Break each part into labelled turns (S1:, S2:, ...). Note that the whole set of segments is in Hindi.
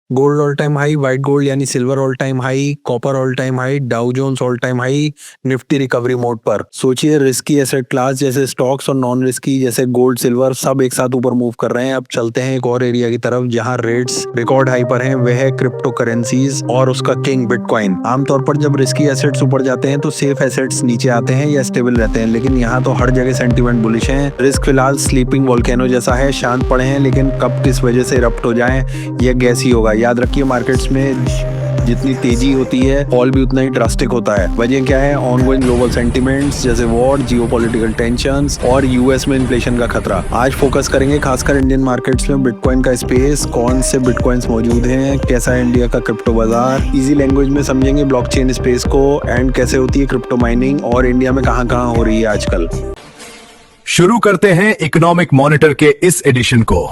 S1: Gold all time high, white gold यानी silver all time high, copper all time high, Dow Jones all time high, Nifty recovery mode पर। सोचिए रिस्की एसेट क्लास जैसे स्टॉक्स और नॉन रिस्की जैसे गोल्ड सिल्वर सब एक साथ ऊपर मूव कर रहे हैं। अब चलते हैं एक और एरिया की तरफ जहां रेट्स रिकॉर्ड हाई पर हैं, वह है क्रिप्टो करेंसीज और उसका किंग बिटकॉइन। आमतौर पर जब रिस्की एसेट्स ऊपर जाते हैं तो सेफ एसेट्स नीचे आते हैं या स्टेबल रहते हैं, लेकिन यहाँ तो हर जगह सेंटीमेंट बुलिश है। रिस्क फिलहाल स्लीपिंग वोल्केनो जैसा है, शांत पड़े हैं, लेकिन कब किस वजह से इरप्ट हो जाए यह गैस ही होगा। याद रखिए मार्केट्स में जितनी तेजी होती है फॉल भी उतना ही ड्रास्टिक होता है। वजह क्या है? ऑनगोइंग ग्लोबल सेंटिमेंट्स जैसे वॉर, जियोपॉलिटिकल टेंशंस और यूएस में इन्फ्लेशन का खतरा। आज फोकस करेंगे खासकर इंडियन मार्केट्स में बिटकॉइन का स्पेस, कौन से बिटकॉइंस मौजूद हैं, कैसा है इंडिया का क्रिप्टो बाजार, इजी लैंग्वेज में समझेंगे ब्लॉकचेन स्पेस को एंड कैसे होती है क्रिप्टो माइनिंग और इंडिया में कहां हो रही है आजकल।
S2: शुरू करते हैं इकोनॉमिक मॉनिटर के इस एडिशन को।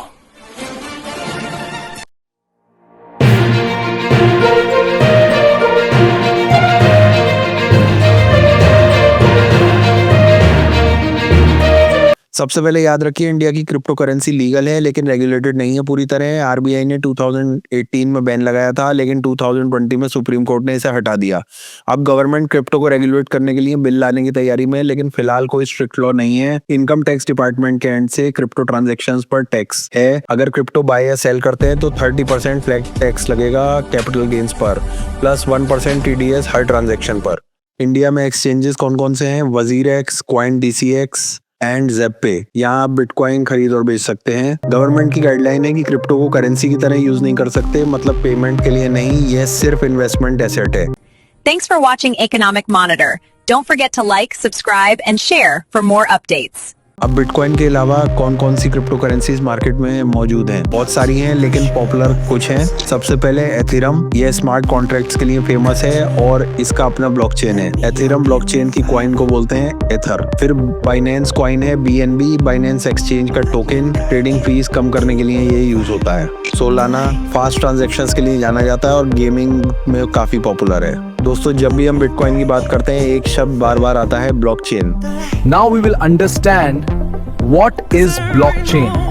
S1: सबसे पहले याद रखिए इंडिया की क्रिप्टो करेंसी लीगल है लेकिन रेगुलेटेड नहीं है पूरी तरह। आरबीआई ने 2018 में बैन लगाया था, लेकिन 2020 में सुप्रीम कोर्ट ने इसे हटा दिया। अब गवर्नमेंट क्रिप्टो को रेगुलेट करने के लिए बिल लाने की तैयारी में है, लेकिन फिलहाल कोई स्ट्रिक्ट लॉ नहीं है। इनकम टैक्स डिपार्टमेंट के एंड से क्रिप्टो ट्रांजेक्शन पर टैक्स है। अगर क्रिप्टो बाय या सेल करते हैं तो 30% फ्लैट टैक्स लगेगा कैपिटल गेन्स पर, प्लस 1% टीडीएस हर ट्रांजेक्शन पर। इंडिया में एक्सचेंजेस कौन कौन से हैं? WazirX, CoinDCX and ZebPay. यहाँ आप बिटकॉइन खरीद और बेच सकते हैं। गवर्नमेंट की गाइडलाइन है कि क्रिप्टो को करेंसी की तरह यूज नहीं कर सकते, मतलब पेमेंट के लिए नहीं, यह सिर्फ इन्वेस्टमेंट एसेट है।
S3: Thanks for watching Economic Monitor. Don't forget to like, subscribe, and share for more updates.
S1: अब बिटकॉइन के अलावा कौन कौन सी क्रिप्टो करेंसीज मार्केट में मौजूद हैं? बहुत सारी हैं, लेकिन पॉपुलर कुछ हैं। सबसे पहले एथेरियम, यह स्मार्ट कॉन्ट्रैक्ट्स के लिए फेमस है और इसका अपना ब्लॉकचेन है। एथेरियम ब्लॉकचेन की कॉइन को बोलते हैं एथर। फिर बाइनेंस कॉइन है BNB, बाइनेंस एक्सचेंज का टोकन। ट्रेडिंग फीस कम करने के लिए ये यूज होता है। सोलाना फास्ट ट्रांजेक्शंस के लिए जाना जाता है और गेमिंग में काफी पॉपुलर है। दोस्तों जब भी हम बिटकॉइन की बात करते हैं एक शब्द बार बार आता है, blockchain.
S2: Now we will understand what is blockchain.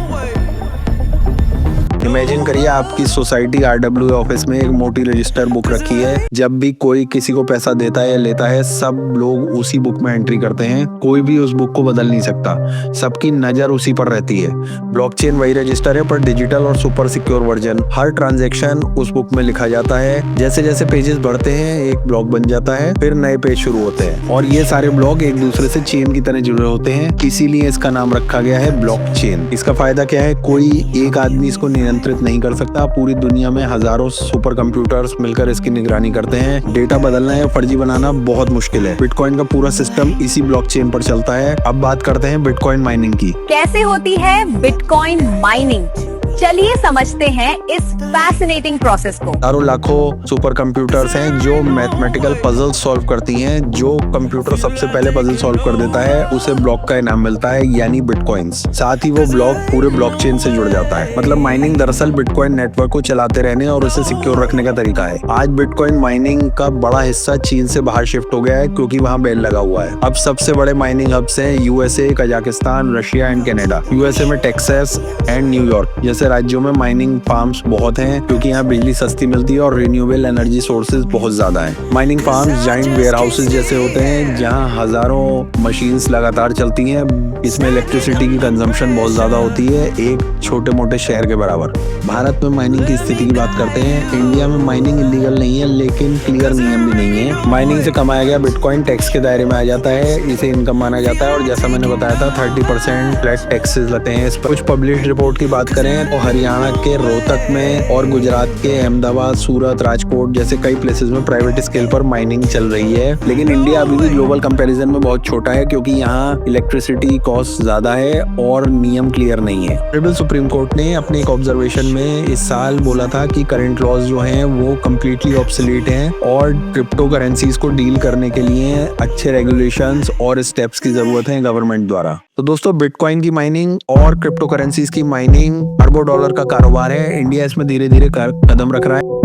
S1: Imagine करिए आपकी सोसाइटी RWA ऑफिस में एक मोटी रजिस्टर बुक रखी है। जब भी कोई किसी को पैसा देता है या लेता है सब लोग उसी बुक में एंट्री करते हैं। कोई भी उस बुक को बदल नहीं सकता, सबकी नजर उसी पर रहती है। ब्लॉकचेन वही रजिस्टर है पर डिजिटल और सुपर सिक्योर वर्जन। हर ट्रांजैक्शन उस बुक में लिखा जाता है। जैसे जैसे पेजेस बढ़ते हैं एक ब्लॉक बन जाता है, फिर नए पेज शुरू होते हैं और ये सारे ब्लॉक एक दूसरे से चेन की तरह जुड़े होते हैं, इसीलिए इसका नाम रखा गया है ब्लॉकचेन। इसका फायदा क्या है? कोई एक आदमी इसको नियंत्रित नहीं कर सकता। पूरी दुनिया में हजारों सुपर कंप्यूटर्स मिलकर इसकी निगरानी करते हैं। डेटा बदलना या फर्जी बनाना बहुत मुश्किल है। बिटकॉइन का पूरा सिस्टम इसी ब्लॉकचेन पर चलता है। अब बात करते हैं बिटकॉइन माइनिंग की।
S3: कैसे होती है बिटकॉइन माइनिंग? चलिए समझते हैं इस फैसिनेटिंग प्रोसेस को।
S1: हजारों लाखों सुपर कंप्यूटर्स हैं जो मैथमेटिकल पजल सॉल्व करती हैं। जो कंप्यूटर सबसे पहले पजल सॉल्व कर देता है उसे ब्लॉक का इनाम मिलता है, यानी बिटकॉइंस। साथ ही वो ब्लॉक पूरे ब्लॉकचेन से जुड़ जाता है। मतलब माइनिंग दरअसल बिटकॉइन नेटवर्क को चलाते रहने और उसे सिक्योर रखने का तरीका है। आज बिटकॉइन माइनिंग का बड़ा हिस्सा चीन से बाहर शिफ्ट हो गया है क्योंकि वहाँ बैन लगा हुआ है। अब सबसे बड़े माइनिंग हब्स हैं USA, Kazakhstan, Russia and Canada. USA में टेक्सास एंड न्यूयॉर्क जैसे राज्यों में माइनिंग फार्म्स बहुत हैं क्योंकि यहाँ बिजली सस्ती मिलती है और रिन्यूएबल एनर्जी सोर्सेज बहुत ज्यादा हैं। Mining farms giant warehouses जैसे होते हैं जहाँ हजारों मशीन्स लगातार चलती हैं। इसमें इलेक्ट्रिसिटी की कंजम्पशन बहुत ज्यादा होती है, एक छोटे मोटे शहर के बराबर। भारत में माइनिंग की स्थिति की बात करते हैं। इंडिया में माइनिंग इलीगल नहीं है, लेकिन क्लियर नियम भी नहीं है। माइनिंग से कमाया गया बिटकॉइन टैक्स के दायरे में आ जाता है, इसे इनकम माना जाता है और जैसा मैंने बताया था 30% फ्लैट टैक्सेस लगते हैं इस पर। कुछ पब्लिश रिपोर्ट की बात करें तो हरियाणा के रोहतक में और गुजरात के अहमदाबाद, सूरत, राजकोट जैसे कई प्लेसेस में प्राइवेट स्केल पर माइनिंग चल रही है। लेकिन इंडिया अभी भी ग्लोबल कंपैरिजन में बहुत छोटा है क्योंकि यहाँ इलेक्ट्रिसिटी कॉस्ट ज्यादा है और नियम क्लियर नहीं है। ट्रिपल सुप्रीम कोर्ट ने अपने एक ऑब्जर्वेशन में इस साल बोला था कि करंट लॉज जो हैं वो कम्प्लीटली ऑब्सोलीट हैं और क्रिप्टो करेंसीज को डील करने के लिए अच्छे रेगुलेशंस और स्टेप्स की जरूरत है गवर्नमेंट द्वारा। तो दोस्तों बिटकॉइन की माइनिंग और क्रिप्टो करेंसीज की माइनिंग अरबों डॉलर का कारोबार है। इंडिया इसमें धीरे धीरे कदम रख रहा है।